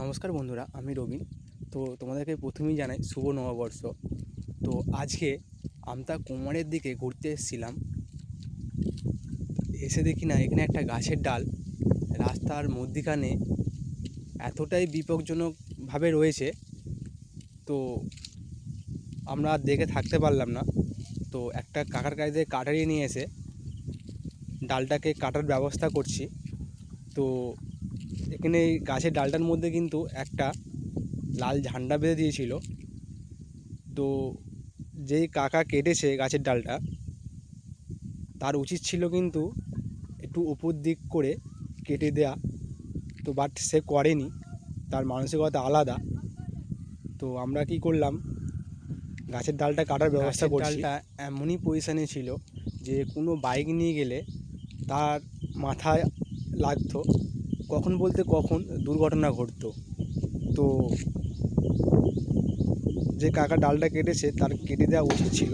নমস্কার বন্ধুরা, আমি রবিন। তো তোমাদেরকে প্রথমেই জানাই শুভ নববর্ষ। তো আজকে আমতা কুমারের দিকে ঘুরতে এসেছিলাম। এসে দেখি না এখানে একটা গাছের ডাল রাস্তার মধ্যিখানে এতটাই বিপজ্জনকভাবে রয়েছে। তো আমরা আর দেখে থাকতে পারলাম না। তো একটা কাকার কাছ থেকে কাটারি নিয়ে এসে ডালটাকে কাটার ব্যবস্থা করছি। তো এখানে এই গাছের ডালটার মধ্যে কিন্তু একটা লাল ঝান্ডা বেঁধে দিয়েছিল। তো যেই কাকা কেটেছে গাছের ডালটা, তার উচিত ছিল কিন্তু একটু উপর দিক করে কেটে দেয়া। তো বাট সে করেনি, তার মানসিকতা আলাদা। তো আমরা কি করলাম, গাছের ডালটা কাটার ব্যবস্থা করছি। ডালটা এমনই পজিশানে ছিল যে কোনো বাইক নিয়ে গেলে তার মাথায় লাগতো, কখন বলতে কখন দুর্ঘটনা ঘটতো। তো যে কাকা ডালটা কেটেছে তার কেটে দেওয়া উচিত ছিল।